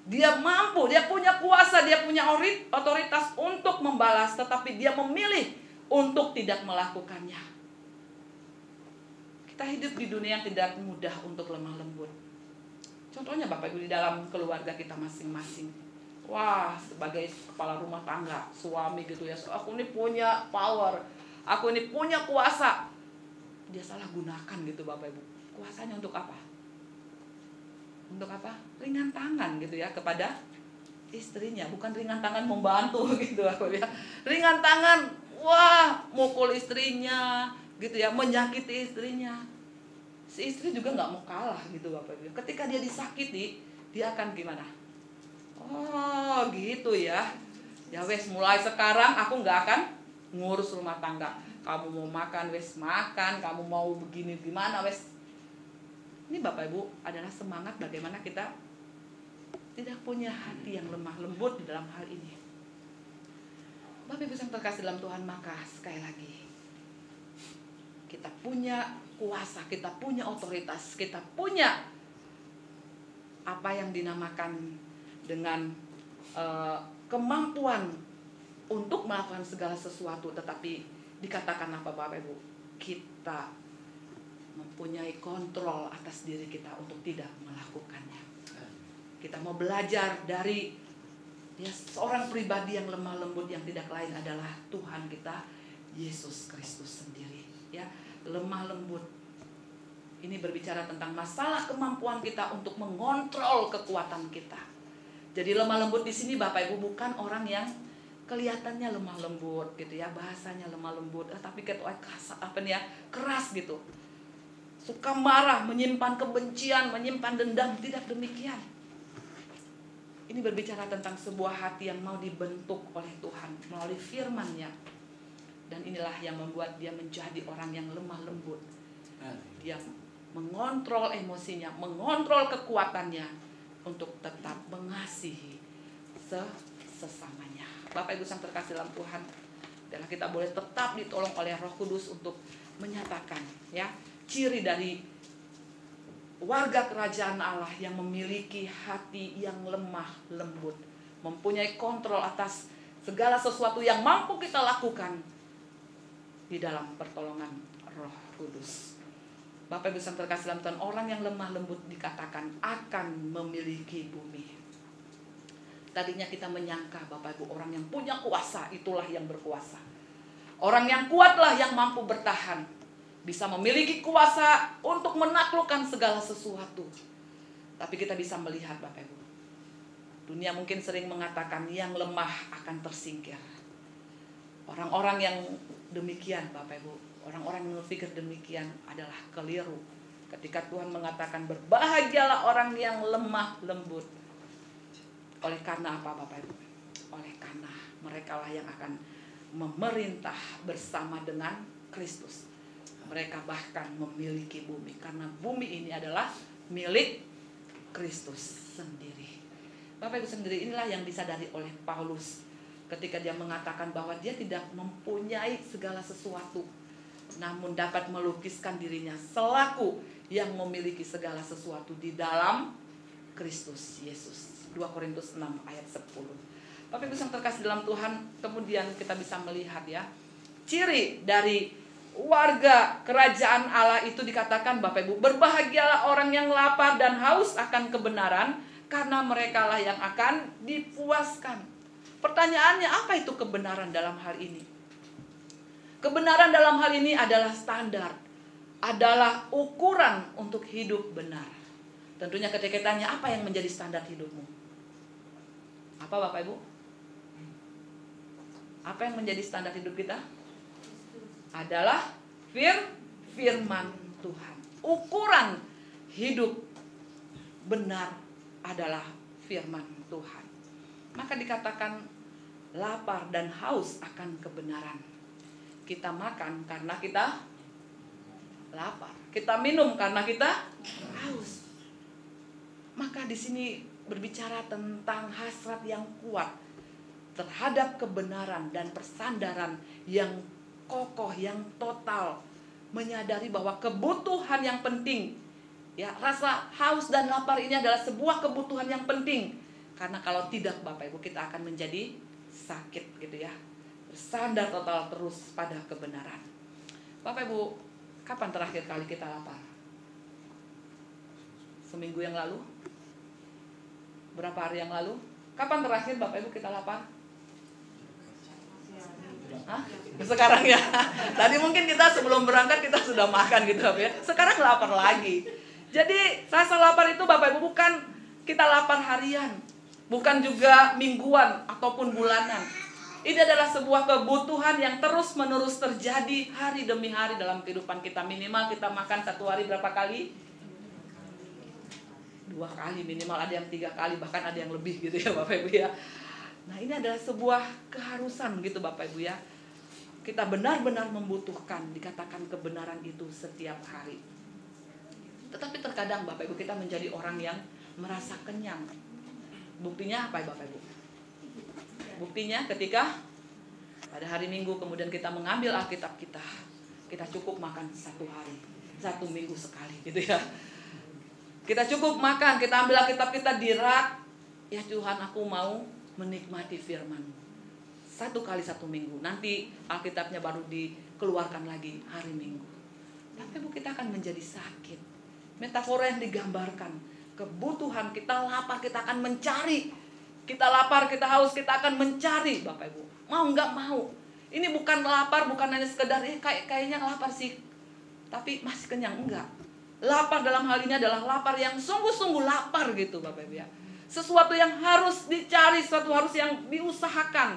Dia mampu, dia punya kuasa, dia punya otoritas untuk membalas, tetapi dia memilih untuk tidak melakukannya. Kita hidup di dunia yang tidak mudah untuk lemah lembut. Contohnya Bapak Ibu di dalam keluarga kita masing-masing. Wah, sebagai kepala rumah tangga, suami gitu ya, aku ini punya power, aku ini punya kuasa. Dia salah gunakan gitu Bapak Ibu. Kuasanya untuk apa? Untuk apa? Ringan tangan gitu ya kepada istrinya, bukan ringan tangan membantu gitu Bapak Ibu ya. Ringan tangan, wah, mukul istrinya gitu ya, menyakiti istrinya. Si istri juga nggak mau kalah gitu Bapak Ibu. Ketika dia disakiti, dia akan gimana? Oh gitu ya. Ya wes, mulai sekarang aku nggak akan ngurus rumah tangga. Kamu mau makan wes makan, kamu mau begini gimana wes. Ini Bapak Ibu adalah semangat bagaimana kita tidak punya hati yang lemah lembut di dalam hal ini. Bapak Ibu yang terkasih dalam Tuhan, maka sekali lagi kita punya kuasa, kita punya otoritas, kita punya apa yang dinamakan dengan kemampuan untuk melakukan segala sesuatu. Tetapi dikatakan apa Bapak Ibu? Kita mempunyai kontrol atas diri kita untuk tidak melakukannya. Kita mau belajar dari ya, seorang pribadi yang lemah lembut yang tidak lain adalah Tuhan kita Yesus Kristus sendiri. Ya, lemah lembut ini berbicara tentang masalah kemampuan kita untuk mengontrol kekuatan kita. Jadi lemah lembut di sini Bapak Ibu bukan orang yang kelihatannya lemah lembut gitu ya, bahasanya lemah lembut, tapi keras gitu. Suka marah, menyimpan kebencian, menyimpan dendam, tidak demikian. Ini berbicara tentang sebuah hati yang mau dibentuk oleh Tuhan melalui firman-Nya. Dan inilah yang membuat dia menjadi orang yang lemah lembut. Dia mengontrol emosinya, mengontrol kekuatannya, untuk tetap mengasihi sesamanya. Bapak Ibu yang terkasih dalam Tuhan, adalah kita boleh tetap ditolong oleh Roh Kudus untuk menyatakan ya ciri dari warga kerajaan Allah yang memiliki hati yang lemah lembut, mempunyai kontrol atas segala sesuatu yang mampu kita lakukan di dalam pertolongan Roh Kudus. Bapak Ibu yang terkasih dalam Tuhan, orang yang lemah lembut dikatakan akan memiliki bumi. Tadinya kita menyangka Bapak Ibu, orang yang punya kuasa itulah yang berkuasa. Orang yang kuatlah yang mampu bertahan, bisa memiliki kuasa untuk menaklukkan segala sesuatu. Tapi kita bisa melihat Bapak Ibu, dunia mungkin sering mengatakan yang lemah akan tersingkir. Orang-orang yang demikian Bapak Ibu, orang-orang yang berpikir demikian adalah keliru. Ketika Tuhan mengatakan berbahagialah orang yang lemah lembut. Oleh karena apa Bapak Ibu? Oleh karena merekalah yang akan memerintah bersama dengan Kristus. Mereka bahkan memiliki bumi, karena bumi ini adalah milik Kristus sendiri. Bapak Ibu sendiri, inilah yang disadari oleh Paulus ketika dia mengatakan bahwa dia tidak mempunyai segala sesuatu, namun dapat melukiskan dirinya selaku yang memiliki segala sesuatu di dalam Kristus Yesus. 2 Korintus 6 ayat 10. Bapak Ibu yang terkasih dalam Tuhan, kemudian kita bisa melihat ya, ciri dari warga kerajaan Allah itu dikatakan Bapak Ibu, berbahagialah orang yang lapar dan haus akan kebenaran, karena merekalah yang akan dipuaskan. Pertanyaannya, apa itu kebenaran dalam hal ini? Kebenaran dalam hal ini adalah standar, adalah ukuran untuk hidup benar. Tentunya ketika tanya, apa yang menjadi standar hidupmu? Apa Bapak Ibu? Apa yang menjadi standar hidup kita? Adalah firman Tuhan. Ukuran hidup benar adalah firman Tuhan. Maka dikatakan lapar dan haus akan kebenaran. Kita makan karena kita lapar. Kita minum karena kita haus. Maka di sini berbicara tentang hasrat yang kuat terhadap kebenaran dan persandaran yang kokoh, yang total, menyadari bahwa kebutuhan yang penting, ya, rasa haus dan lapar ini adalah sebuah kebutuhan yang penting. Karena kalau tidak Bapak Ibu, kita akan menjadi sakit gitu ya. Bersandar total terus pada kebenaran. Bapak Ibu, kapan terakhir kali kita lapar? Seminggu yang lalu? Berapa hari yang lalu? Kapan terakhir Bapak Ibu kita lapar? Hah? Sekarang ya. Tadi mungkin kita sebelum berangkat kita sudah makan gitu ya. Sekarang lapar lagi. Jadi rasa lapar itu Bapak Ibu bukan kita lapar harian, bukan juga mingguan ataupun bulanan. Ini adalah sebuah kebutuhan yang terus-menerus terjadi hari demi hari dalam kehidupan kita. Minimal kita makan satu hari berapa kali? 2 kali minimal, ada yang 3 kali, bahkan ada yang lebih gitu ya Bapak Ibu ya. Nah, ini adalah sebuah keharusan gitu Bapak Ibu ya. Kita benar-benar membutuhkan, dikatakan kebenaran itu setiap hari. Tetapi terkadang Bapak Ibu kita menjadi orang yang merasa kenyang. Buktinya apa Bapak Ibu? Buktinya ketika pada hari Minggu kemudian kita mengambil Alkitab kita cukup makan 1 hari, 1 minggu sekali gitu ya. Kita cukup makan, kita ambil Alkitab kita di rak. Ya Tuhan, aku mau menikmati firman-Mu. 1 kali 1 minggu. Nanti Alkitabnya baru dikeluarkan lagi hari Minggu. Tapi Ibu, kita akan menjadi sakit. Metafora yang digambarkan, kebutuhan kita lapar, kita akan mencari. Kita lapar, kita haus, kita akan mencari Bapak Ibu. Mau nggak mau. Ini bukan lapar, bukan hanya sekedar kayaknya lapar sih, tapi masih kenyang, enggak. Lapar dalam hal ini adalah lapar yang sungguh-sungguh lapar gitu Bapak Ibu ya. Sesuatu yang harus dicari, sesuatu harus yang diusahakan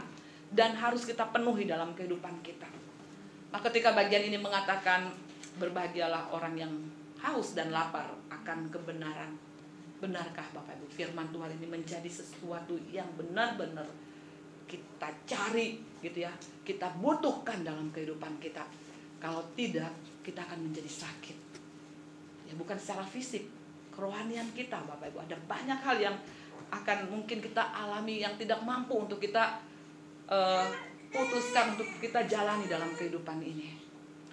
dan harus kita penuhi dalam kehidupan kita. Nah, ketika bagian ini mengatakan berbahagialah orang yang haus dan lapar akan kebenaran. Benarkah Bapak Ibu firman Tuhan ini menjadi sesuatu yang benar-benar kita cari gitu ya, kita butuhkan dalam kehidupan kita? Kalau tidak, kita akan menjadi sakit. Ya, bukan secara fisik, kerohanian kita Bapak Ibu. Ada banyak hal yang akan mungkin kita alami yang tidak mampu untuk kita putuskan, untuk kita jalani dalam kehidupan ini.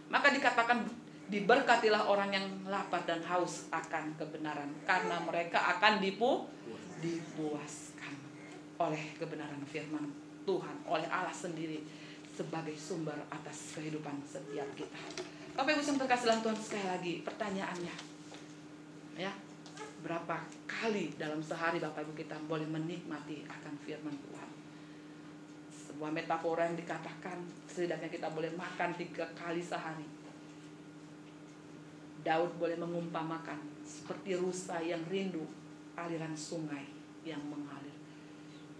Maka dikatakan, diberkatilah orang yang lapar dan haus akan kebenaran, karena mereka akan dipuaskan oleh kebenaran firman Tuhan, oleh Allah sendiri sebagai sumber atas kehidupan setiap kita. Bapak Ibu yang terkasih dalam Tuhan, sekali lagi pertanyaannya, ya, berapa kali dalam sehari Bapak Ibu kita boleh menikmati akan firman Tuhan? Sebuah metafora yang dikatakan setidaknya kita boleh makan 3 kali sehari. Daud boleh mengumpamakan seperti rusa yang rindu aliran sungai yang mengalir.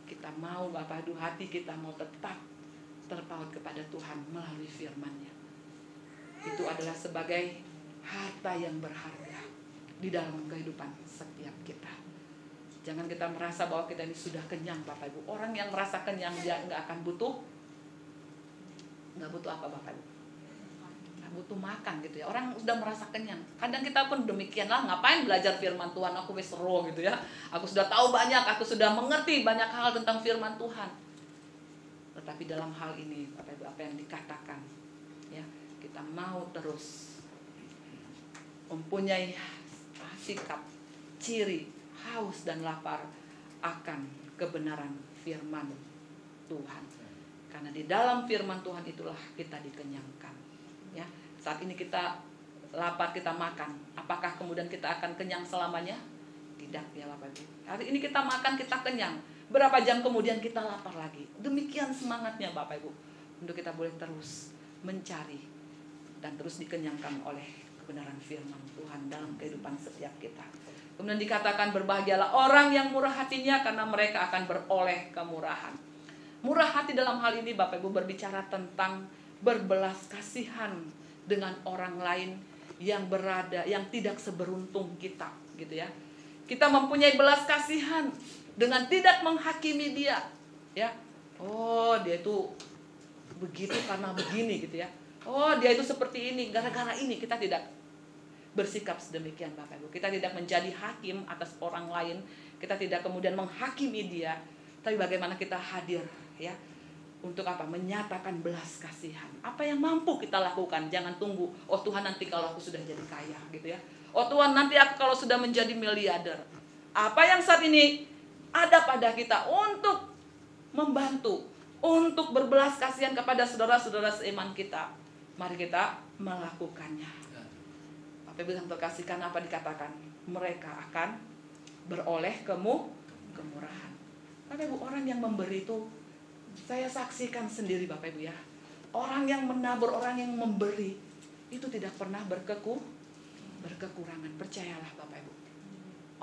Kita mau Bapak Ibu, hati kita mau tetap terpaut kepada Tuhan melalui firman-Nya. Itu adalah sebagai harta yang berharga di dalam kehidupan setiap kita. Jangan kita merasa bahwa kita ini sudah kenyang Bapak Ibu. Orang yang merasa kenyang dia nggak akan butuh apa Bapak Ibu? Nggak butuh makan gitu ya. Orang sudah merasa kenyang. Kadang kita pun demikian lah, ngapain belajar firman Tuhan, aku wis seru gitu ya. Aku sudah tahu banyak, aku sudah mengerti banyak hal tentang firman Tuhan. Tetapi dalam hal ini Bapak Ibu, apa yang dikatakan, ya, kita mau terus mempunyai sikap, ciri, haus dan lapar akan kebenaran firman Tuhan. Karena di dalam firman Tuhan itulah kita dikenyangkan. Ya, saat ini kita lapar, kita makan. Apakah kemudian kita akan kenyang selamanya? Tidak ya Bapak Ibu. Hari ini kita makan, kita kenyang. Berapa jam kemudian kita lapar lagi. Demikian semangatnya Bapak Ibu, untuk kita boleh terus mencari dan terus dikenyangkan oleh kebenaran firman Tuhan dalam kehidupan setiap kita. Kemudian dikatakan, berbahagialah orang yang murah hatinya, karena mereka akan beroleh kemurahan. Murah hati dalam hal ini Bapak Ibu berbicara tentang berbelas kasihan dengan orang lain yang tidak seberuntung kita, gitu ya. Kita mempunyai belas kasihan dengan tidak menghakimi dia, ya. Oh, dia itu begitu karena begini gitu ya. Oh, dia itu seperti ini gara-gara ini. Kita tidak bersikap sedemikian Bapak Ibu. Kita tidak menjadi hakim atas orang lain. Kita tidak kemudian menghakimi dia. Tapi bagaimana kita hadir, ya, untuk apa? Menyatakan belas kasihan. Apa yang mampu kita lakukan. Jangan tunggu, oh Tuhan nanti kalau aku sudah jadi kaya gitu ya. Oh Tuhan nanti aku kalau sudah menjadi miliarder. Apa yang saat ini ada pada kita untuk membantu, untuk berbelas kasihan kepada saudara-saudara seiman kita. Mari kita melakukannya. Bapak Ibu yang terkasih, apa dikatakan? Mereka akan beroleh kemurahan. Bapak Ibu, orang yang memberi itu, saya saksikan sendiri Bapak Ibu ya. Orang yang menabur, orang yang memberi, itu tidak pernah berkekurangan. Percayalah Bapak Ibu.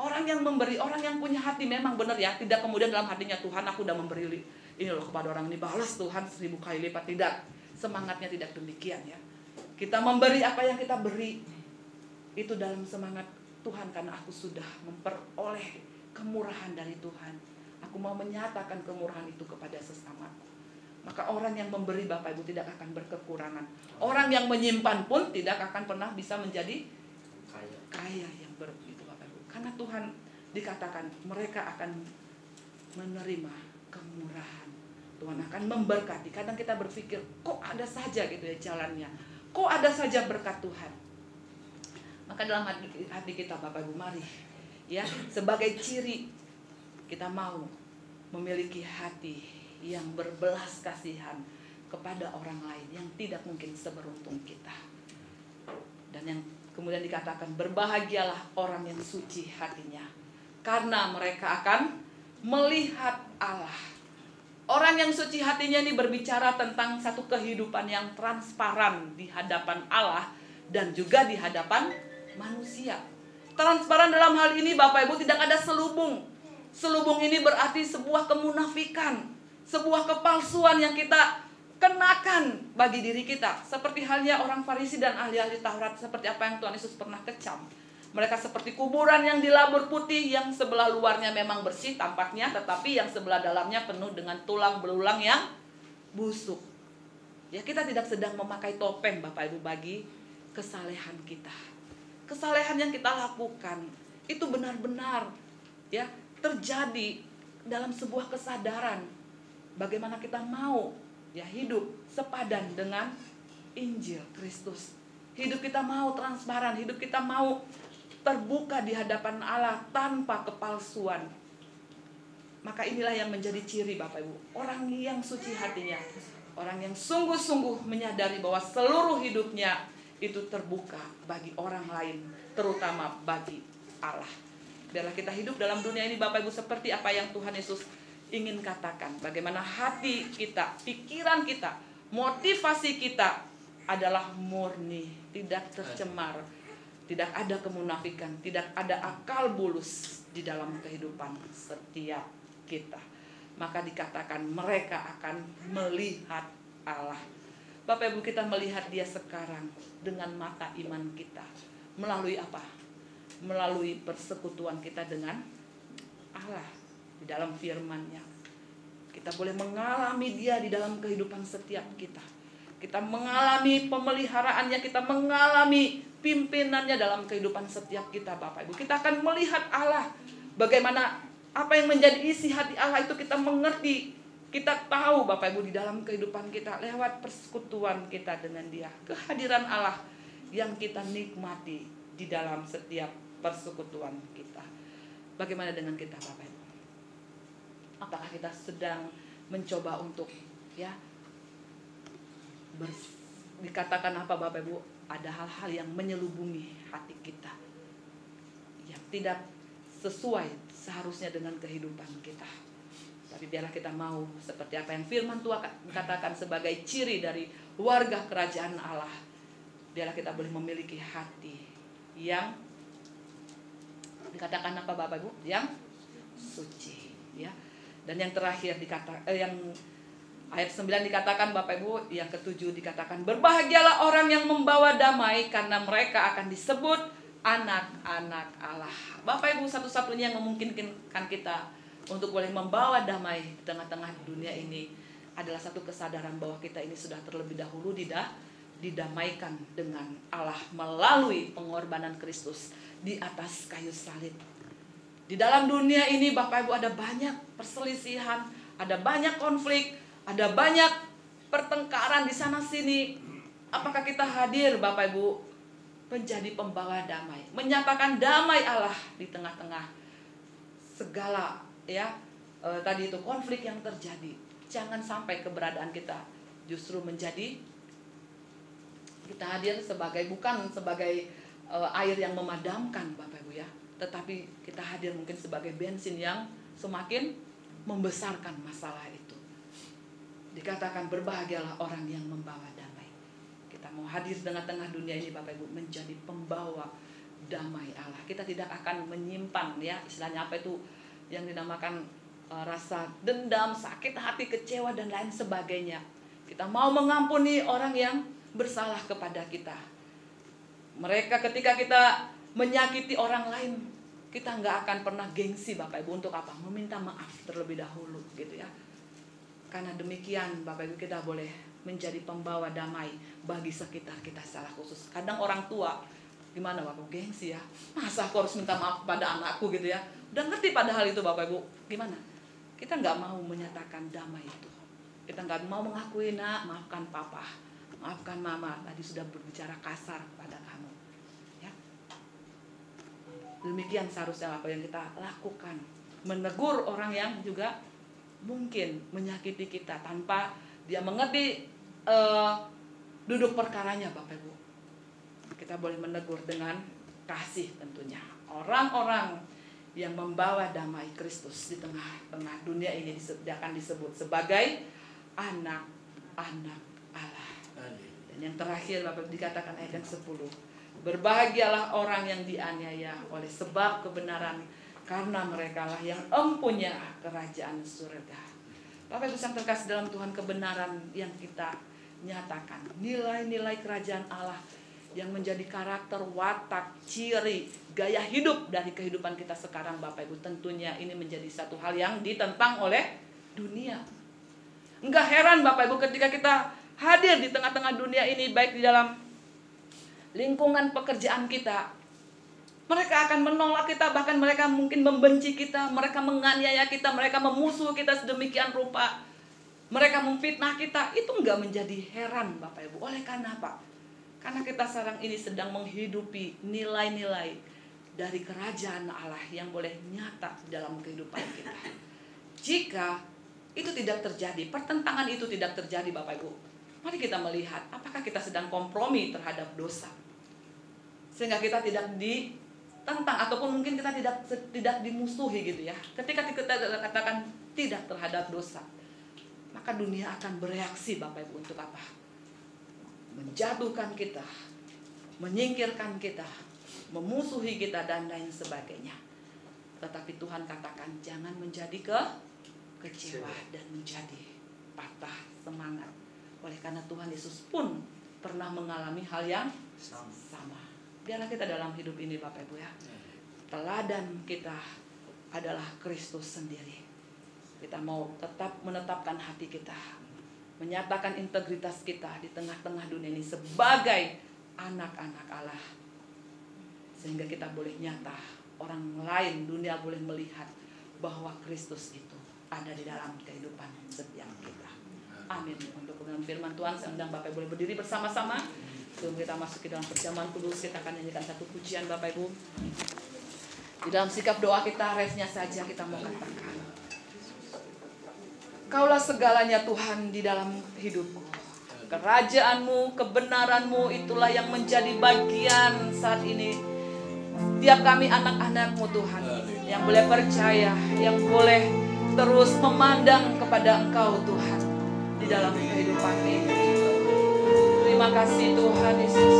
Orang yang memberi, orang yang punya hati memang benar ya. Tidak kemudian dalam hatinya, Tuhan aku udah memberi ini loh kepada orang ini, balas Tuhan 1000 kali lipat. Tidak. Semangatnya tidak demikian ya. Kita memberi apa yang kita beri itu dalam semangat Tuhan, karena aku sudah memperoleh kemurahan dari Tuhan. Aku mau menyatakan kemurahan itu kepada sesamaku. Maka orang yang memberi Bapak Ibu tidak akan berkekurangan. Orang yang menyimpan pun tidak akan pernah bisa menjadi kaya yang begitu Bapak Ibu. Karena Tuhan dikatakan mereka akan menerima kemurahan. Tuhan akan memberkati. Kadang kita berpikir, kok ada saja gitu ya jalannya. Kok ada saja berkat Tuhan. Maka dalam hati kita Bapak Ibu, mari ya, sebagai ciri kita mau memiliki hati yang berbelas kasihan kepada orang lain yang tidak mungkin seberuntung kita. Dan yang kemudian dikatakan, berbahagialah orang yang suci hatinya, karena mereka akan melihat Allah. Orang yang suci hatinya ini berbicara tentang satu kehidupan yang transparan di hadapan Allah dan juga di hadapan manusia. Transparan dalam hal ini Bapak Ibu tidak ada selubung. Selubung ini berarti sebuah kemunafikan, sebuah kepalsuan yang kita kenakan bagi diri kita. Seperti halnya orang Farisi dan ahli-ahli Taurat, seperti apa yang Tuhan Yesus pernah kecam. Mereka seperti kuburan yang dilabur putih, yang sebelah luarnya memang bersih tampaknya, tetapi yang sebelah dalamnya penuh dengan tulang belulang yang busuk. Ya, kita tidak sedang memakai topeng Bapak Ibu bagi kesalehan kita. Kesalehan yang kita lakukan itu benar-benar ya terjadi dalam sebuah kesadaran bagaimana kita mau ya hidup sepadan dengan Injil Kristus. Hidup kita mau transparan, hidup kita mau terbuka di hadapan Allah tanpa kepalsuan. Maka inilah yang menjadi ciri Bapak Ibu, orang yang suci hatinya, orang yang sungguh-sungguh menyadari bahwa seluruh hidupnya itu terbuka bagi orang lain, terutama bagi Allah. Biarlah kita hidup dalam dunia ini Bapak Ibu seperti apa yang Tuhan Yesus ingin katakan. Bagaimana hati kita, pikiran kita, motivasi kita adalah murni, tidak tercemar, tidak ada kemunafikan, tidak ada akal bulus di dalam kehidupan setiap kita. Maka dikatakan mereka akan melihat Allah. Bapak Ibu, kita melihat Dia sekarang dengan mata iman kita. Melalui apa? Melalui persekutuan kita dengan Allah di dalam firman-Nya. Kita boleh mengalami Dia di dalam kehidupan setiap kita. Kita mengalami pemeliharaannya, kita mengalami pimpinannya dalam kehidupan setiap kita Bapak Ibu. Kita akan melihat Allah. Bagaimana apa yang menjadi isi hati Allah itu kita mengerti. Kita tahu Bapak Ibu di dalam kehidupan kita lewat persekutuan kita dengan Dia. Kehadiran Allah yang kita nikmati di dalam setiap persekutuan kita. Bagaimana dengan kita Bapak Ibu? Apakah kita sedang mencoba untuk ya dikatakan apa Bapak Ibu? Ada hal-hal yang menyelubungi hati kita yang tidak sesuai seharusnya dengan kehidupan kita. Tapi biarlah kita mau seperti apa yang firman Tuhan katakan sebagai ciri dari warga kerajaan Allah. Biarlah kita boleh memiliki hati yang dikatakan apa Bapak Ibu? Yang suci, ya. Dan yang terakhir yang ayat 9 dikatakan Bapak Ibu, yang ke-7 dikatakan berbahagialah orang yang membawa damai karena mereka akan disebut anak-anak Allah. Bapak Ibu, satu-satunya yang memungkinkan kita untuk boleh membawa damai di tengah-tengah dunia ini adalah satu kesadaran bahwa kita ini sudah terlebih dahulu didamaikan dengan Allah melalui pengorbanan Kristus di atas kayu salib. Di dalam dunia ini Bapak Ibu ada banyak perselisihan, ada banyak konflik, ada banyak pertengkaran di sana sini. Apakah kita hadir Bapak Ibu menjadi pembawa damai, menyatakan damai Allah di tengah-tengah segala tadi itu konflik yang terjadi. Jangan sampai keberadaan kita justru menjadi kita hadir bukan sebagai air yang memadamkan Bapak Ibu ya, tetapi kita hadir mungkin sebagai bensin yang semakin membesarkan masalah itu. Dikatakan berbahagialah orang yang membawa damai. Kita mau hadir di tengah-tengah dunia ini Bapak Ibu menjadi pembawa damai Allah. Kita tidak akan menyimpan ya istilahnya apa itu yang dinamakan rasa dendam, sakit hati, kecewa dan lain sebagainya. Kita mau mengampuni orang yang bersalah kepada kita. Mereka ketika kita menyakiti orang lain, kita nggak akan pernah gengsi Bapak Ibu untuk apa? Meminta maaf terlebih dahulu gitu ya. Karena demikian Bapak Ibu kita boleh menjadi pembawa damai bagi sekitar kita secara khusus. Kadang orang tua gimana Bapak Ibu, gengsi ya. Masa aku harus minta maaf pada anakku gitu ya. Udah ngerti pada hal itu Bapak Ibu. Gimana? Kita nggak mau menyatakan damai itu. Kita nggak mau mengakui nak, maafkan papa, maafkan mama. Tadi sudah berbicara kasar pada kamu. Ya. Demikian seharusnya apa yang kita lakukan. Menegur orang yang juga mungkin menyakiti kita tanpa dia mengerti duduk perkaranya Bapak Ibu. Kita boleh menegur dengan kasih tentunya. Orang-orang yang membawa damai Kristus di tengah-tengah dunia ini akan disebut sebagai anak-anak Allah. Dan yang terakhir Bapak dikatakan ayat yang 10. Berbahagialah orang yang dianiaya oleh sebab kebenaran, karena merekalah yang empunya kerajaan surga. Bapak Ibu yang terkasih dalam Tuhan, kebenaran yang kita nyatakan, nilai-nilai kerajaan Allah yang menjadi karakter, watak, ciri, gaya hidup dari kehidupan kita sekarang Bapak Ibu, tentunya ini menjadi satu hal yang ditentang oleh dunia. Enggak heran Bapak Ibu ketika kita hadir di tengah-tengah dunia ini, baik di dalam lingkungan pekerjaan kita, Mereka akan menolak kita, bahkan mereka mungkin membenci kita, mereka menganiaya kita, mereka memusuh kita sedemikian rupa. Mereka memfitnah kita. Itu enggak menjadi heran Bapak Ibu. Oleh karena apa? Karena kita sekarang ini sedang menghidupi nilai-nilai dari kerajaan Allah yang boleh nyata dalam kehidupan kita. Jika itu tidak terjadi, pertentangan itu tidak terjadi Bapak Ibu, mari kita melihat apakah kita sedang kompromi terhadap dosa. Sehingga kita tidak ditentang, ataupun mungkin kita tidak dimusuhi gitu ya. Ketika kita katakan tidak terhadap dosa, maka dunia akan bereaksi Bapak Ibu untuk apa? Menjatuhkan kita, menyingkirkan kita, memusuhi kita, dan lain sebagainya. Tetapi Tuhan katakan jangan menjadi kecewa dan menjadi patah semangat. Oleh karena Tuhan Yesus pun pernah mengalami hal yang sama. Biarlah kita dalam hidup ini Bapak Ibu ya, teladan kita adalah Kristus sendiri. Kita mau tetap menetapkan hati kita, menyatakan integritas kita di tengah-tengah dunia ini sebagai anak-anak Allah. Sehingga kita boleh nyata, orang lain, dunia boleh melihat bahwa Kristus itu ada di dalam kehidupan setiap kita. Amin. Untuk kebenaran firman Tuhan, saya undang Bapak Ibu boleh berdiri bersama-sama. Sebelum kita masuk ke dalam perjamuan kudus, kita akan nyanyikan satu pujian Bapak Ibu. Di dalam sikap doa kita, refnya saja kita mau katakan, Kaulah segalanya Tuhan di dalam hidupku. Kerajaanmu, kebenaranmu itulah yang menjadi bagian saat ini. Tiap kami anak-anakmu Tuhan, yang boleh percaya, yang boleh terus memandang kepada Engkau Tuhan di dalam kehidupan ini. Terima kasih Tuhan Yesus.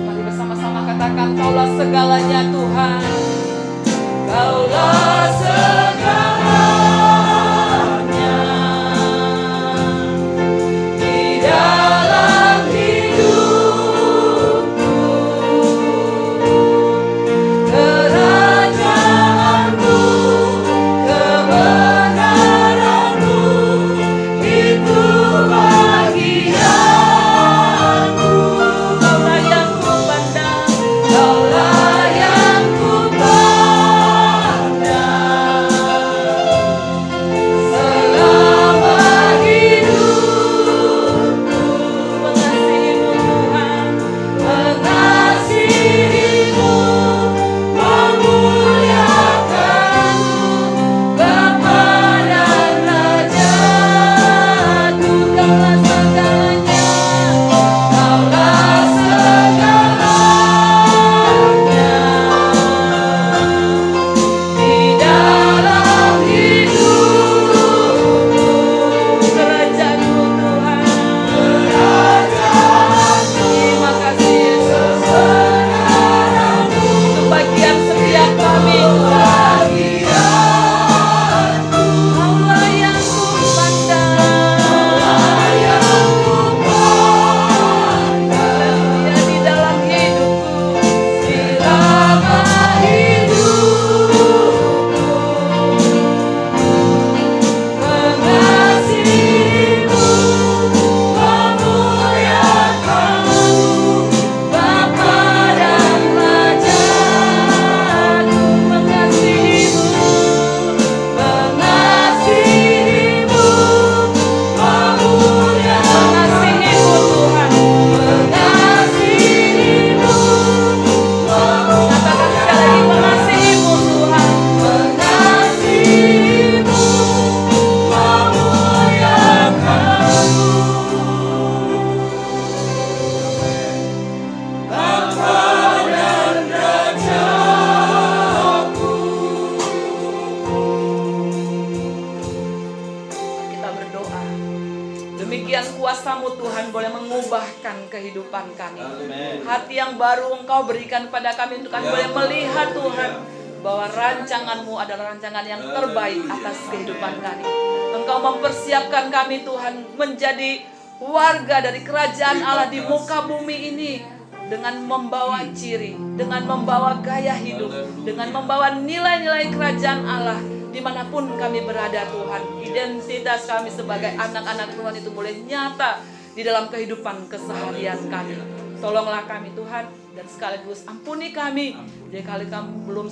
Mari bersama-sama katakan, Kaulah segalanya Tuhan. Kaulah segalanya di dalam hidupku. Kerajaanmu, kebenaranmu, itu bagianku. Kaulah yang kupandang, Kaulah yang kupandang. kuasa-Mu Tuhan boleh mengubahkan kehidupan kami. Hati yang baru Engkau berikan kepada kami untuk kami boleh melihat Tuhan bahwa rancangan-Mu adalah rancangan yang terbaik atas kehidupan kami. Engkau mempersiapkan kami Tuhan menjadi warga dari kerajaan Allah di muka bumi ini dengan membawa ciri, dengan membawa gaya hidup, dengan membawa nilai-nilai kerajaan Allah dimanapun kami berada Tuhan. Identitas kami sebagai anak-anak Tuhan itu boleh nyata di dalam kehidupan keseharian kami. Tolonglah kami Tuhan, dan sekaligus ampuni kami jika kali kami belum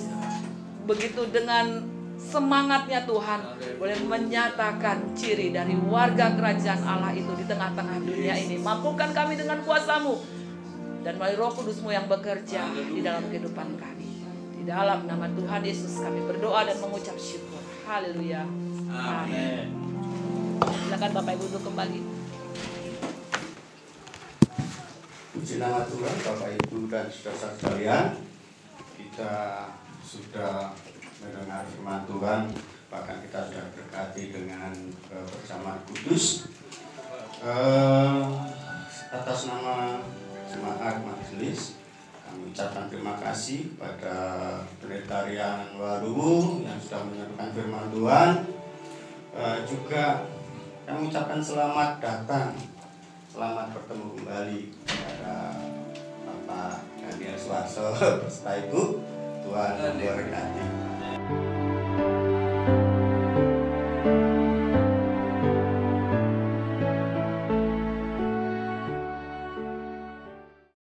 begitu dengan semangatnya Tuhan boleh menyatakan ciri dari warga kerajaan Allah itu di tengah-tengah dunia ini. Mampukan kami dengan kuasa-Mu dan melalui Roh Kudus-Mu yang bekerja di dalam kehidupan kami. Di dalam nama Tuhan Yesus kami berdoa dan mengucap syukur. Haleluya. Amin. Silakan Bapak Ibu duduk kembali. Puji nama Tuhan, Bapak Ibu dan saudara sekalian. Kita sudah mendengar firman Tuhan, bahkan kita sudah berkati dengan bersamaan kudus. Atas nama jemaat majelis, kami ucapkan terima kasih pada Pendeta Rian Waluwu yang sudah menyampaikan firman Tuhan. Juga kami ucapkan selamat datang, selamat bertemu kembali kepada Bapak Daniel Suarso beserta Ibu. Tuhan memberkati.